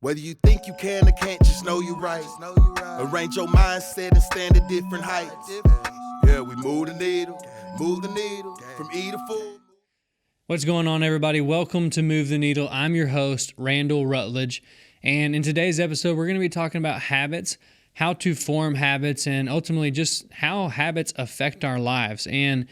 Whether you think you can or can't, just know you're right. Arrange your mindset and stand at different heights. Yeah, we move the needle from E to full. What's going on, everybody? Welcome to Move the Needle. I'm your host, Randall Rutledge, and in today's episode, we're going to be talking about habits, how to form habits, and ultimately just how habits affect our lives. And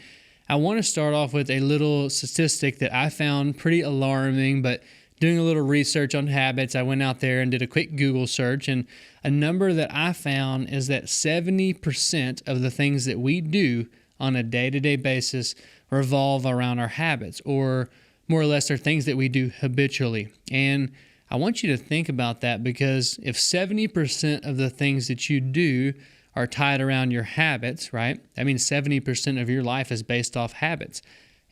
I want to start off with a little statistic that I found pretty alarming, but doing a little research on habits, I went out there and did a quick Google search, and a number that I found is that 70% of the things that we do on a day-to-day basis revolve around our habits, or more or less are things that we do habitually. And I want you to think about that, because if 70% of the things that you do are tied around your habits, right? That means 70% of your life is based off habits.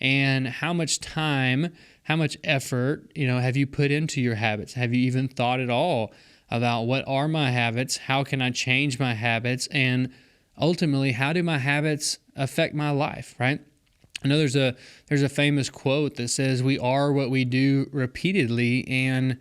And how much time, how much effort, have you put into your habits? Have you even thought at all about what are my habits? How can I change my habits? And ultimately, how do my habits affect my life, right? I know there's a famous quote that says, "We are what we do repeatedly," and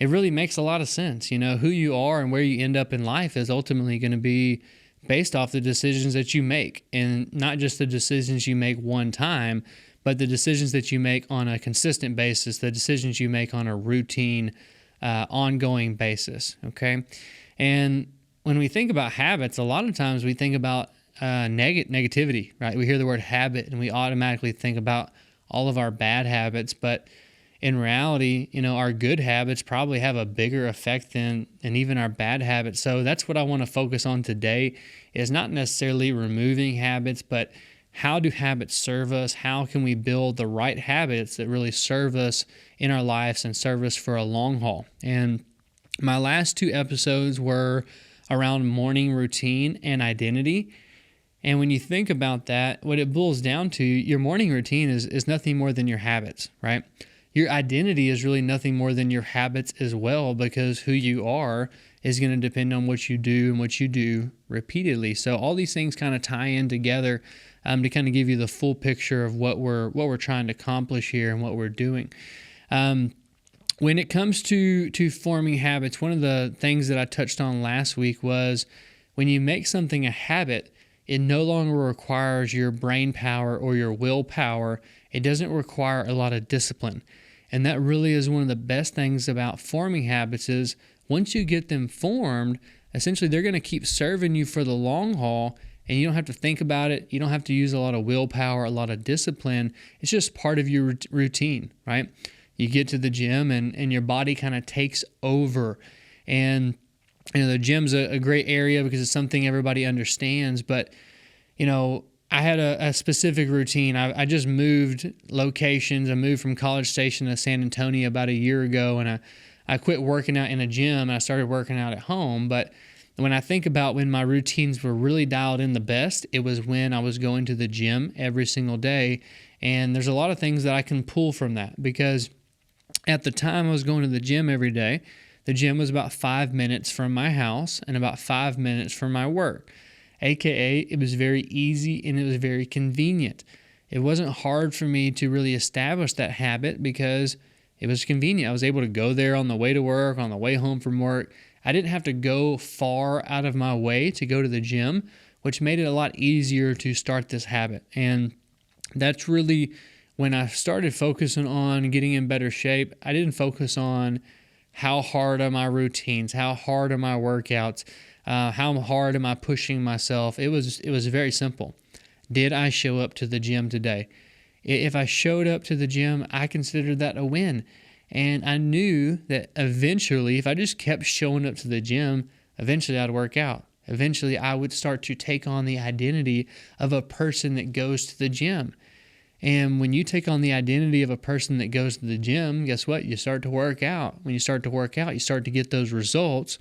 it really makes a lot of sense. Who you are and where you end up in life is ultimately going to be based off the decisions that you make, and not just the decisions you make one time, but the decisions that you make on a consistent basis, the decisions you make on a routine, ongoing basis, okay? And when we think about habits, a lot of times we think about negativity, right? We hear the word habit and we automatically think about all of our bad habits, but in reality, our good habits probably have a bigger effect than even our bad habits. So that's what I want to focus on today, is not necessarily removing habits, but how do habits serve us? How can we build the right habits that really serve us in our lives and serve us for a long haul? And my last two episodes were around morning routine and identity. And when you think about that, what it boils down to, your morning routine is nothing more than your habits, right? Your identity is really nothing more than your habits as well, because who you are is going to depend on what you do and what you do repeatedly. So all these things kind of tie in together to kind of give you the full picture of what we're trying to accomplish here and what we're doing. When it comes to forming habits, one of the things that I touched on last week was when you make something a habit, it no longer requires your brain power or your willpower. It doesn't require a lot of discipline. And that really is one of the best things about forming habits, is once you get them formed, essentially they're going to keep serving you for the long haul, and you don't have to think about it. You don't have to use a lot of willpower, a lot of discipline. It's just part of your routine, right? You get to the gym and your body kind of takes over. And the gym's a great area because it's something everybody understands. But, I had a specific routine. I just moved locations. I moved from College Station to San Antonio about a year ago, and I quit working out in a gym and I started working out at home. But when I think about when my routines were really dialed in the best, it was when I was going to the gym every single day. And there's a lot of things that I can pull from that, because at the time I was going to the gym every day, the gym was about 5 minutes from my house and about 5 minutes from my work. AKA, it was very easy and it was very convenient. It wasn't hard for me to really establish that habit because it was convenient. I was able to go there on the way to work, on the way home from work. I didn't have to go far out of my way to go to the gym, which made it a lot easier to start this habit. And that's really when I started focusing on getting in better shape. I didn't focus on how hard are my routines, how hard are my workouts, how hard am I pushing myself. It was very simple. Did I show up to the gym today? If I showed up to the gym, I considered that a win. And I knew that eventually, if I just kept showing up to the gym, eventually I'd work out. Eventually I would start to take on the identity of a person that goes to the gym. And when you take on the identity of a person that goes to the gym, guess what? You start to work out. When you start to work out, you start to get those results.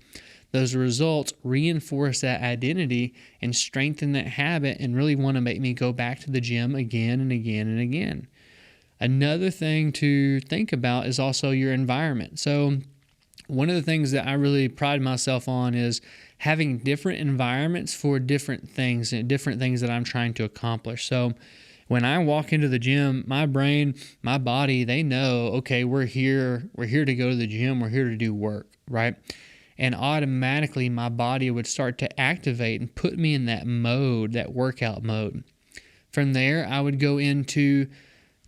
Those results reinforce that identity and strengthen that habit and really want to make me go back to the gym again and again and again. Another thing to think about is also your environment. So one of the things that I really pride myself on is having different environments for different things and different things that I'm trying to accomplish. So When I walk into the gym, my brain, my body, they know, okay, we're here to go to the gym, we're here to do work, right? And automatically my body would start to activate and put me in that mode, that workout mode. From there, I would go into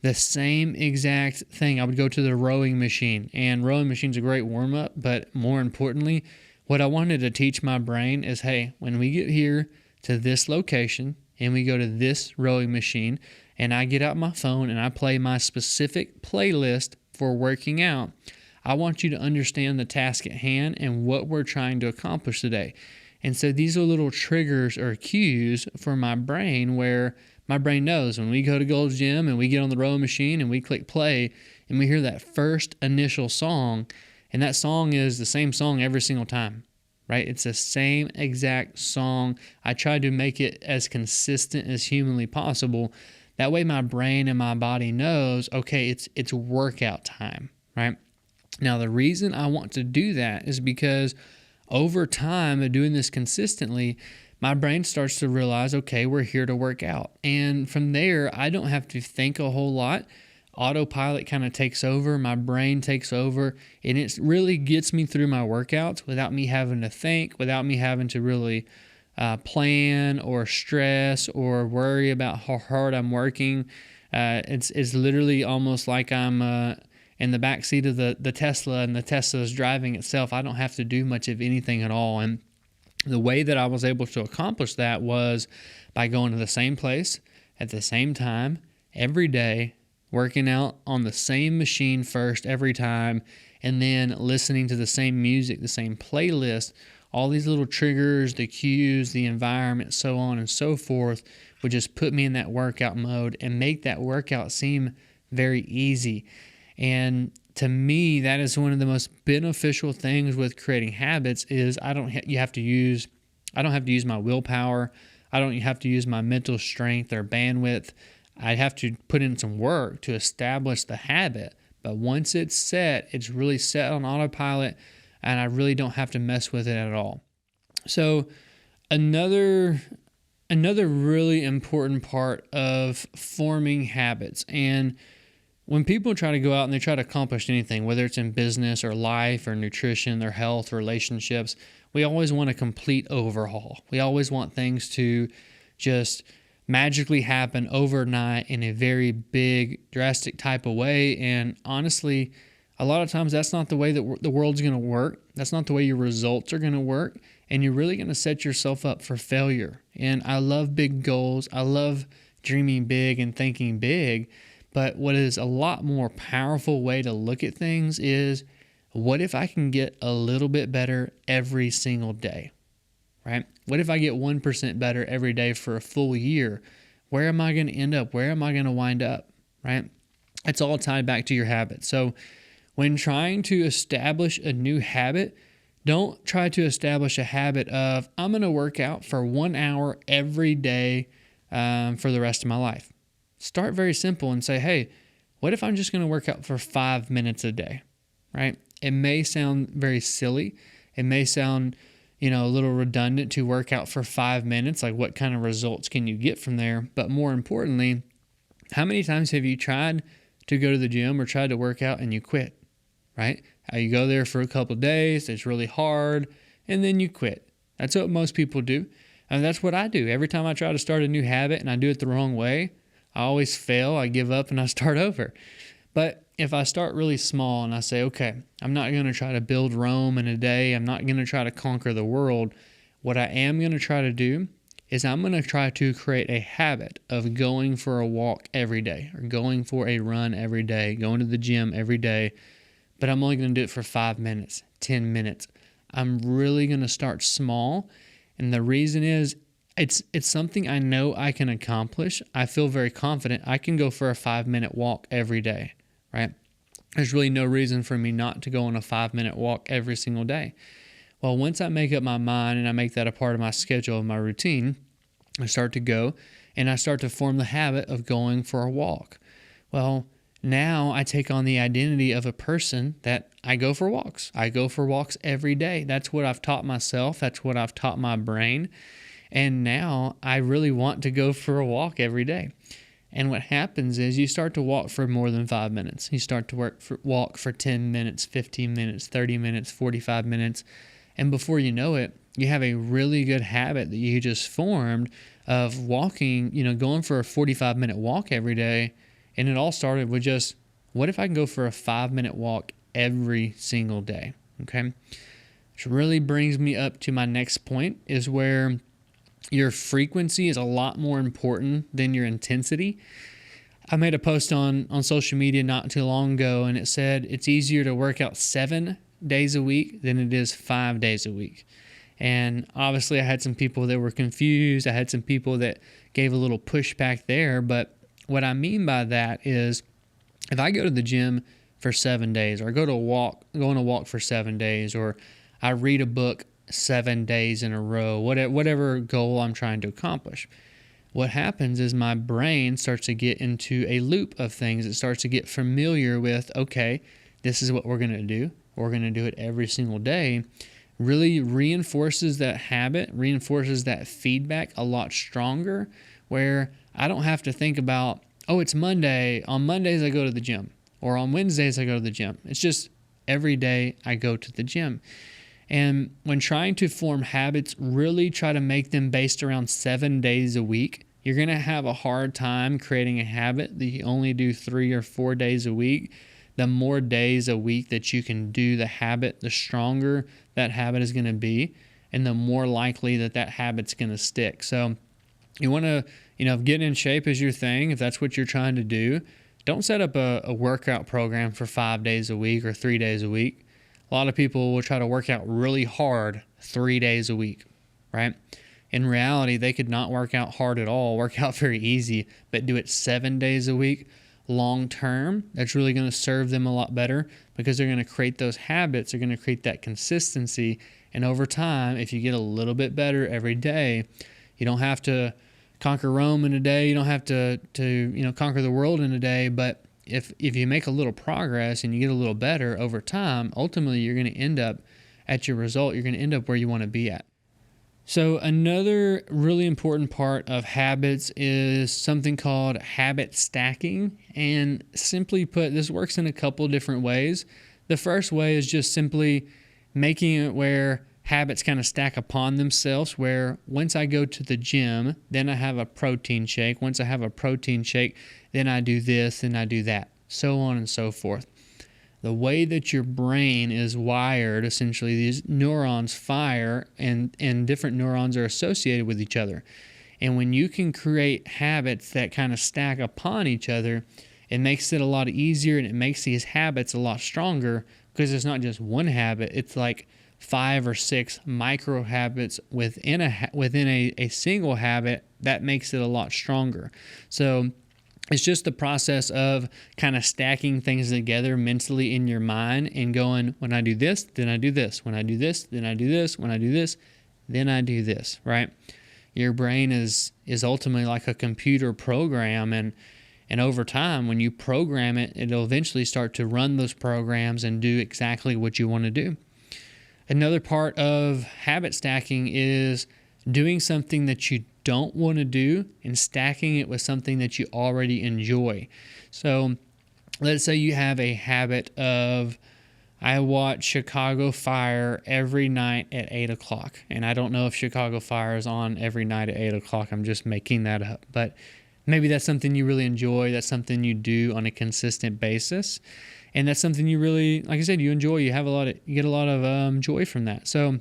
the same exact thing. I would go to the rowing machine, and rowing machine's a great warm-up, but more importantly, what I wanted to teach my brain is, hey, when we get here to this location and we go to this rowing machine and I get out my phone and I play my specific playlist for working out, I want you to understand the task at hand and what we're trying to accomplish today. And so these are little triggers or cues for my brain, where my brain knows when we go to Gold's Gym and we get on the rowing machine and we click play and we hear that first initial song, and that song is the same song every single time, right? It's the same exact song. I try to make it as consistent as humanly possible. That way my brain and my body knows, okay, it's workout time, right? Now, the reason I want to do that is because over time of doing this consistently, my brain starts to realize, okay, we're here to work out. And from there, I don't have to think a whole lot. Autopilot kind of takes over, my brain takes over, and it really gets me through my workouts without me having to think, without me having to really plan or stress or worry about how hard I'm working. It's literally almost like I'm in the back seat of the Tesla, and the Tesla is driving itself. I don't have to do much of anything at all. And the way that I was able to accomplish that was by going to the same place at the same time every day, working out on the same machine first every time, and then listening to the same music, the same playlist. All these little triggers, the cues, the environment, so on and so forth, would just put me in that workout mode and make that workout seem very easy. And to me, that is one of the most beneficial things with creating habits is I don't have to use my willpower. I don't have to use my mental strength or bandwidth. I have to put in some work to establish the habit. But once it's set, it's really set on autopilot, and I really don't have to mess with it at all. So another really important part of forming habits, and when people try to go out and they try to accomplish anything, whether it's in business or life or nutrition or health, relationships, we always want a complete overhaul. We always want things to just magically happen overnight in a very big, drastic type of way. And honestly, a lot of times that's not the way that the world's going to work. That's not the way your results are going to work. And you're really going to set yourself up for failure. And I love big goals. I love dreaming big and thinking big. But what is a lot more powerful way to look at things is, what if I can get a little bit better every single day, right? What if I get 1% better every day for a full year? Where am I going to end up? Where am I going to wind up, right? It's all tied back to your habits. So when trying to establish a new habit, don't try to establish a habit of, I'm going to work out for 1 hour every day for the rest of my life. Start very simple and say, hey, what if I'm just going to work out for 5 minutes a day, right? It may sound very silly. It may sound, a little redundant to work out for 5 minutes. Like, what kind of results can you get from there? But more importantly, how many times have you tried to go to the gym or tried to work out and you quit, right? You go there for a couple of days, it's really hard, and then you quit. That's what most people do. And that's what I do. Every time I try to start a new habit and I do it the wrong way, I always fail, I give up, and I start over. But if I start really small and I say, okay, I'm not going to try to build Rome in a day, I'm not going to try to conquer the world, what I am going to try to do is I'm going to try to create a habit of going for a walk every day, or going for a run every day, going to the gym every day, but I'm only going to do it for 5 minutes, 10 minutes. I'm really going to start small, and the reason is, it's something I know I can accomplish. I feel very confident I can go for a 5-minute walk every day, right? There's really no reason for me not to go on a 5-minute walk every single day. Well, once I make up my mind and I make that a part of my schedule and my routine, I start to go and I start to form the habit of going for a walk. Well, now I take on the identity of a person that I go for walks. I go for walks every day. That's what I've taught myself. That's what I've taught my brain. And now I really want to go for a walk every day. And what happens is you start to walk for more than 5 minutes. You start to walk for 10 minutes, 15 minutes, 30 minutes, 45 minutes. And before you know it, you have a really good habit that you just formed of walking, going for a 45-minute walk every day. And it all started with just, what if I can go for a 5-minute walk every single day? Okay. Which really brings me up to my next point, is where your frequency is a lot more important than your intensity. I made a post on social media not too long ago, and it said it's easier to work out 7 days a week than it is 5 days a week. And obviously I had some people that were confused. I had some people that gave a little pushback there. But what I mean by that is, if I go to the gym for 7 days, or go on a walk for 7 days, or I read a book 7 days in a row, whatever goal I'm trying to accomplish, what happens is my brain starts to get into a loop of things. It starts to get familiar with, okay, this is what we're going to do. We're going to do it every single day. Really reinforces that habit, reinforces that feedback a lot stronger, where I don't have to think about, oh, it's Monday. On Mondays, I go to the gym, or on Wednesdays, I go to the gym. It's just every day I go to the gym. And when trying to form habits, really try to make them based around 7 days a week. You're going to have a hard time creating a habit that you only do 3 or 4 days a week. The more days a week that you can do the habit, the stronger that habit is going to be, and the more likely that habit's going to stick. So you want to, get in shape is your thing. If that's what you're trying to do, don't set up a workout program for 5 days a week or 3 days a week. A lot of people will try to work out really hard 3 days a week, right? In reality, they could not work out hard at all, work out very easy, but do it 7 days a week. Long term, that's really going to serve them a lot better, because they're going to create those habits. They're going to create that consistency. And over time, if you get a little bit better every day, you don't have to conquer Rome in a day. You don't have to conquer the world in a day. But if you make a little progress and you get a little better over time, ultimately you're going to end up at your result. You're going to end up where you want to be at. So another really important part of habits is something called habit stacking. And simply put, this works in a couple different ways. The first way is just simply making it where habits kind of stack upon themselves, where once I go to the gym, then I have a protein shake. Once I have a protein shake, then I do this, then I do that, so on and so forth. The way that your brain is wired, essentially, these neurons fire, and different neurons are associated with each other. And when you can create habits that kind of stack upon each other, it makes it a lot easier, and it makes these habits a lot stronger, because it's not just one habit. It's like 5 or 6 micro habits within a single habit that makes it a lot stronger. So it's just the process of kind of stacking things together mentally in your mind and going, when I do this, then I do this. When I do this, then I do this. When I do this, then I do this, right? Your brain is ultimately like a computer program, and over time, when you program it, it'll eventually start to run those programs and do exactly what you want to do. Another part of habit stacking is doing something that you don't want to do and stacking it with something that you already enjoy. So let's say you have a habit of, I watch Chicago Fire every night at 8 o'clock. And I don't know if Chicago Fire is on every night at 8 o'clock. I'm just making that up. But maybe that's something you really enjoy. That's something you do on a consistent basis. And that's something you really, like I said, you enjoy. You get a lot of joy from that. So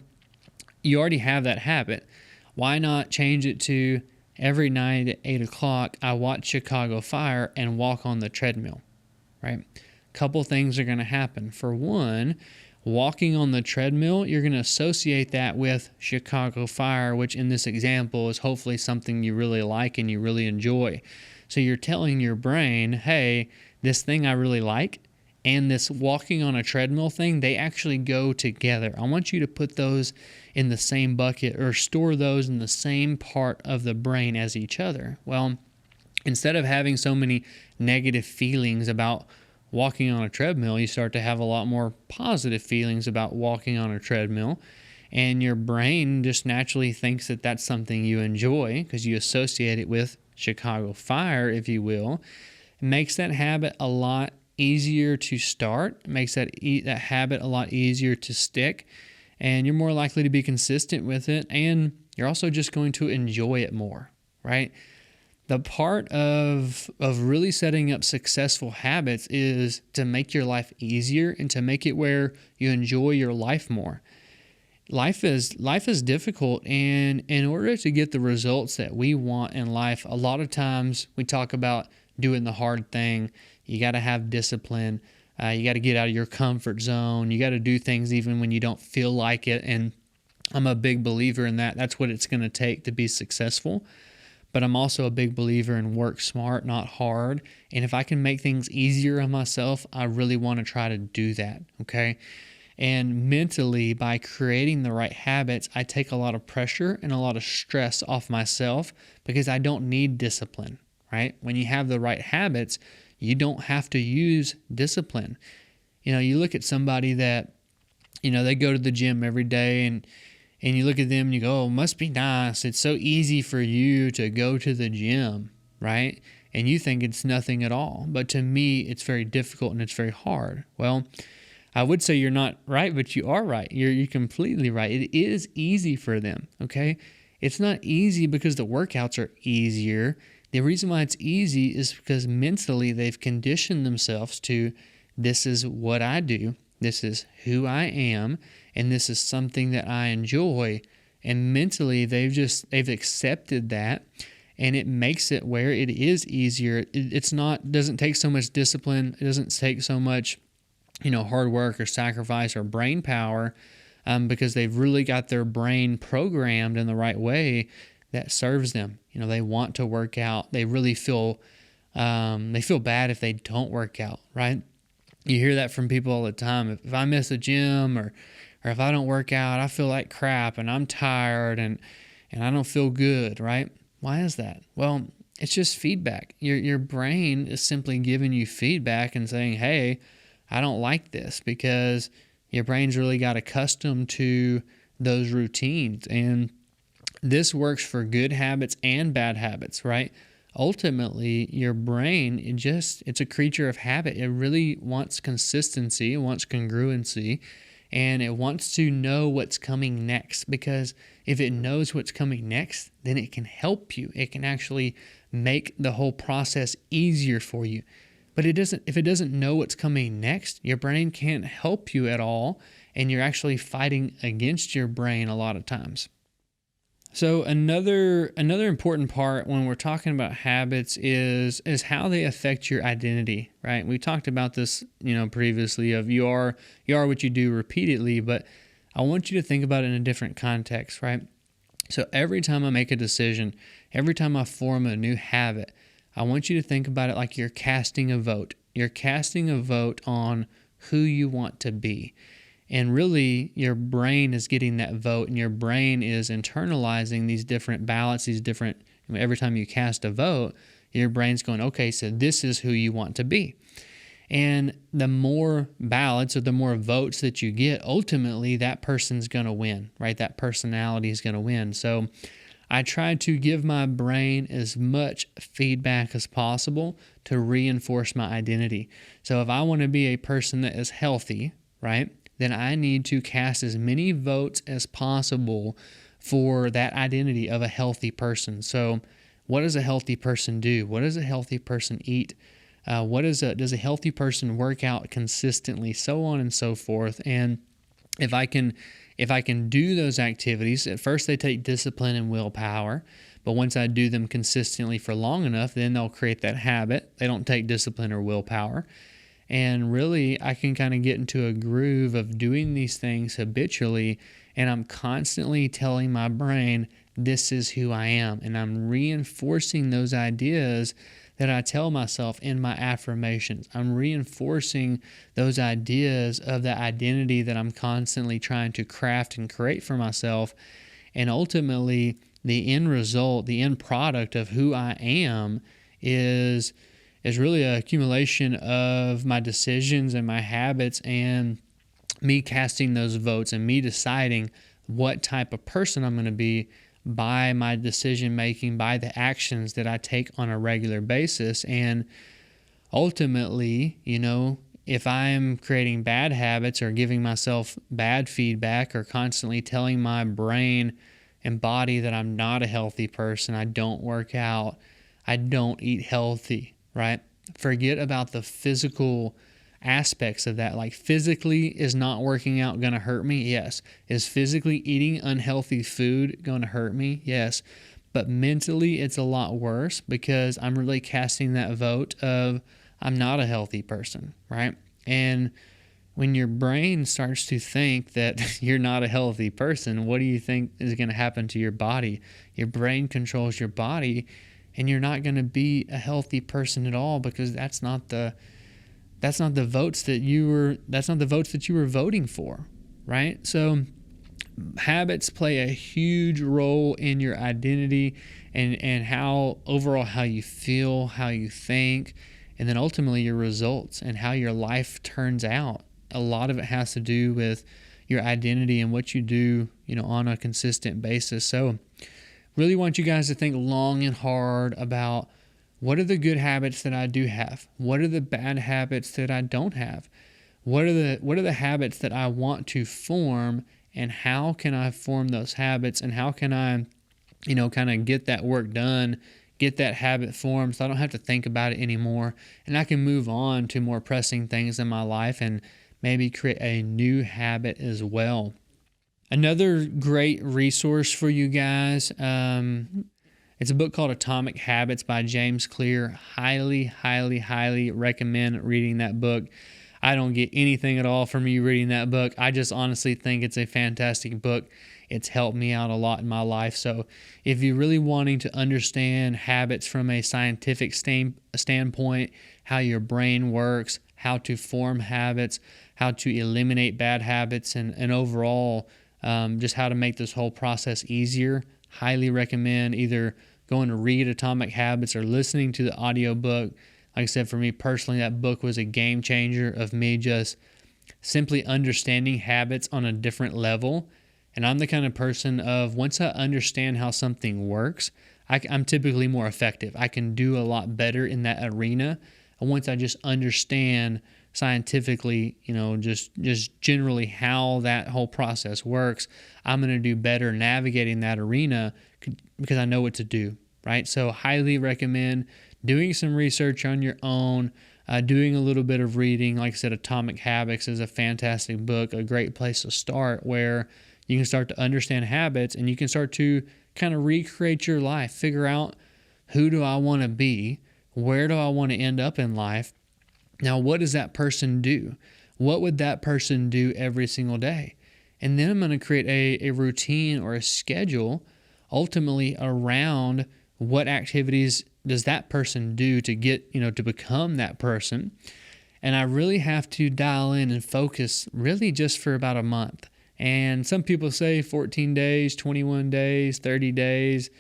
you already have that habit. Why not change it to every night at 8 o'clock, I watch Chicago Fire and walk on the treadmill, right? Couple things are going to happen. For one, walking on the treadmill, you're going to associate that with Chicago Fire, which in this example is hopefully something you really like and you really enjoy. So you're telling your brain, hey, this thing I really like and this walking on a treadmill thing, they actually go together. I want you to put those in the same bucket or store those in the same part of the brain as each other. Well, instead of having so many negative feelings about walking on a treadmill, you start to have a lot more positive feelings about walking on a treadmill. And your brain just naturally thinks that that's something you enjoy because you associate it with Chicago Fire, if you will, makes that habit a lot easier to start, makes that habit a lot easier to stick, and you're more likely to be consistent with it, and you're also just going to enjoy it more, right? The part of really setting up successful habits is to make your life easier and to make it where you enjoy your life more. Life is difficult, and in order to get the results that we want in life, a lot of times we talk about doing the hard thing. You got to have discipline. You got to get out of your comfort zone. You got to do things even when you don't feel like it, and I'm a big believer in that. That's what it's going to take to be successful. But I'm also a big believer in work smart, not hard. And if I can make things easier on myself, I really want to try to do that, okay? And mentally, by creating the right habits, I take a lot of pressure and a lot of stress off myself because I don't need discipline, right? When you have the right habits, you don't have to use discipline. You look at somebody that, they go to the gym every day, and you look at them and you go, oh, must be nice. It's so easy for you to go to the gym, right? And you think it's nothing at all. But to me, it's very difficult and it's very hard. Well, I would say you're not right, but you are right. You're completely right. It is easy for them, okay? It's not easy because the workouts are easier. The reason why it's easy is because mentally they've conditioned themselves to, this is what I do, this is who I am, and this is something that I enjoy. And mentally they've accepted that, and it makes it where it is easier. Doesn't take so much discipline. It doesn't take so much, hard work or sacrifice or brain power, because they've really got their brain programmed in the right way that serves them. They want to work out. They really feel bad if they don't work out, right? You hear that from people all the time. If I miss a gym or if I don't work out, I feel like crap and I'm tired and I don't feel good, right? Why is that? Well, it's just feedback. Your brain is simply giving you feedback and saying, hey, I don't like this, because your brain's really got accustomed to those routines. And this works for good habits and bad habits, right? Ultimately, your brain, it's a creature of habit. It really wants consistency, it wants congruency, and it wants to know what's coming next, because if it knows what's coming next, then it can help you. It can actually make the whole process easier for you. But if it doesn't know what's coming next, your brain can't help you at all, and you're actually fighting against your brain a lot of times. So another important part when we're talking about habits is how they affect your identity, right? We talked about this, previously, of you are what you do repeatedly, but I want you to think about it in a different context, right? So every time I make a decision, every time I form a new habit, I want you to think about it like you're casting a vote. You're casting a vote on who you want to be. And really, your brain is getting that vote, and your brain is internalizing these different ballots, every time you cast a vote, your brain's going, okay, so this is who you want to be. And the more ballots or the more votes that you get, ultimately that person's going to win, right? That personality is going to win. So I try to give my brain as much feedback as possible to reinforce my identity. So if I want to be a person that is healthy, right, then I need to cast as many votes as possible for that identity of a healthy person. So what does a healthy person do? What does a healthy person eat? Does a healthy person work out consistently? So on and so forth. And if I can do those activities, at first they take discipline and willpower, but once I do them consistently for long enough, then they'll create that habit. They don't take discipline or willpower. And really, I can kind of get into a groove of doing these things habitually, and I'm constantly telling my brain, this is who I am. And I'm reinforcing those ideas that I tell myself in my affirmations. I'm reinforcing those ideas of the identity that I'm constantly trying to craft and create for myself. And ultimately, the end result, the end product of who I am is really an accumulation of my decisions and my habits, and me casting those votes and me deciding what type of person I'm going to be by my decision making, by the actions that I take on a regular basis. And ultimately, if I'm creating bad habits or giving myself bad feedback or constantly telling my brain and body that I'm not a healthy person, I don't work out, I don't eat healthy, right? Forget about the physical aspects of that. Like, physically, is not working out going to hurt me? Yes. Is physically eating unhealthy food going to hurt me? Yes. But mentally, it's a lot worse because I'm really casting that vote of I'm not a healthy person, right? And when your brain starts to think that you're not a healthy person, what do you think is going to happen to your body? Your brain controls your body, and you're not going to be a healthy person at all, because that's not the votes that you were voting for, right? So habits play a huge role in your identity and how you feel, how you think, and then ultimately your results and how your life turns out. A lot of it has to do with your identity and what you do, on a consistent basis. So really want you guys to think long and hard about, what are the good habits that I do have? What are the bad habits that I don't have? What are the habits that I want to form, and how can I form those habits, and how can I, kind of get that work done, get that habit formed so I don't have to think about it anymore, and I can move on to more pressing things in my life and maybe create a new habit as well. Another great resource for you guys, it's a book called Atomic Habits by James Clear. Highly, highly, highly recommend reading that book. I don't get anything at all from you reading that book. I just honestly think it's a fantastic book. It's helped me out a lot in my life. So if you're really wanting to understand habits from a scientific standpoint, how your brain works, how to form habits, how to eliminate bad habits, and overall just how to make this whole process easier, highly recommend either going to read Atomic Habits or listening to the audiobook. Like I said, for me personally, that book was a game changer of me just simply understanding habits on a different level. And I'm the kind of person of, once I understand how something works, I'm typically more effective. I can do a lot better in that arena. And once I just understand scientifically, just generally how that whole process works, I'm going to do better navigating that arena because I know what to do, right? So highly recommend doing some research on your own, doing a little bit of reading. Like I said, Atomic Habits is a fantastic book, a great place to start, where you can start to understand habits and you can start to kind of recreate your life, figure out, who do I want to be? Where do I want to end up in life? Now, what does that person do? What would that person do every single day? And then I'm going to create a routine or a schedule ultimately around what activities does that person do to get, to become that person. And I really have to dial in and focus really just for about a month. And some people say 14 days, 21 days, 30 days.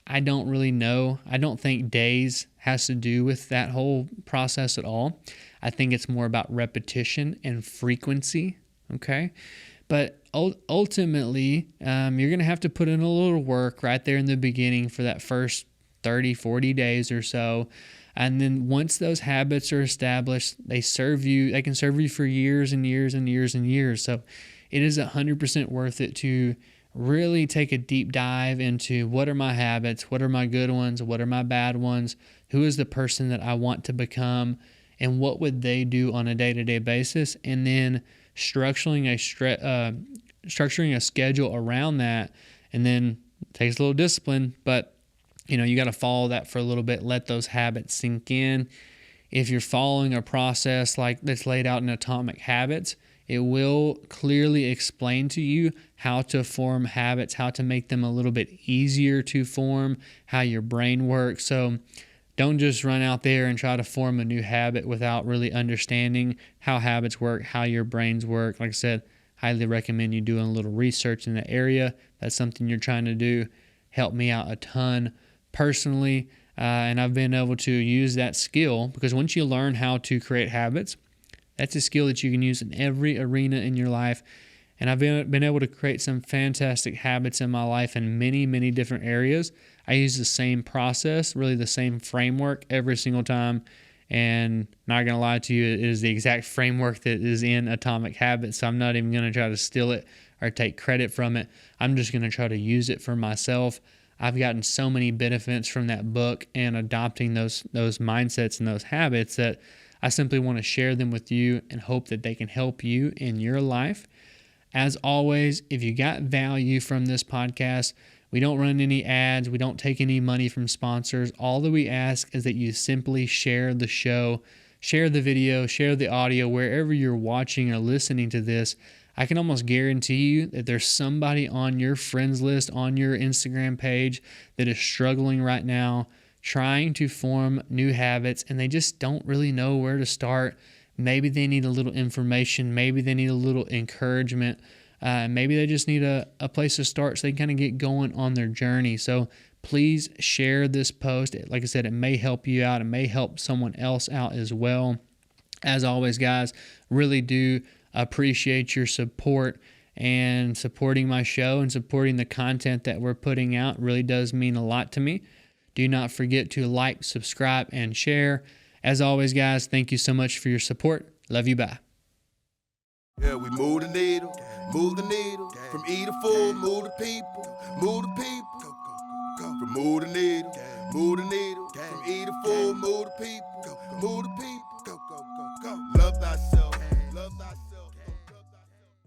I don't really know. I don't think days has to do with that whole process at all. I think it's more about repetition and frequency, okay? But ultimately, you're going to have to put in a little work right there in the beginning for that first 30, 40 days or so. And then once those habits are established, they can serve you for years and years and years and years. So it is 100% worth it to really take a deep dive into, what are my habits, what are my good ones, what are my bad ones, who is the person that I want to become, and what would they do on a day-to-day basis, and then structuring a schedule around that. And then it takes a little discipline, but you got to follow that for a little bit, let those habits sink in. If you're following a process like that's laid out in Atomic Habits, it will clearly explain to you how to form habits, how to make them a little bit easier to form, how your brain works. So don't just run out there and try to form a new habit without really understanding how habits work, how your brains work. Like I said, highly recommend you doing a little research in the area. That's something you're trying to do. Helped me out a ton personally, and I've been able to use that skill, because once you learn how to create habits, that's a skill that you can use in every arena in your life. And I've been able to create some fantastic habits in my life in many, many different areas. I use the same process, really the same framework every single time. And not going to lie to you, it is the exact framework that is in Atomic Habits. So I'm not even going to try to steal it or take credit from it. I'm just going to try to use it for myself. I've gotten so many benefits from that book and adopting those mindsets and those habits that I simply want to share them with you and hope that they can help you in your life. As always, if you got value from this podcast, we don't run any ads. We don't take any money from sponsors. All that we ask is that you simply share the show, share the video, share the audio, wherever you're watching or listening to this. I can almost guarantee you that there's somebody on your friends list, on your Instagram page that is struggling right now, trying to form new habits, and they just don't really know where to start. Maybe they need a little information. Maybe they need a little encouragement. Maybe they just need a place to start so they can kind of get going on their journey. So please share this post. Like I said, it may help you out. It may help someone else out as well. As always, guys, really do appreciate your support and supporting my show and supporting the content that we're putting out. Really does mean a lot to me. Do not forget to like, subscribe, and share. As always, guys, thank you so much for your support. Love you. Bye. Yeah, we move the needle, from E to full, move the people, from move the needle, from E to full, move the people,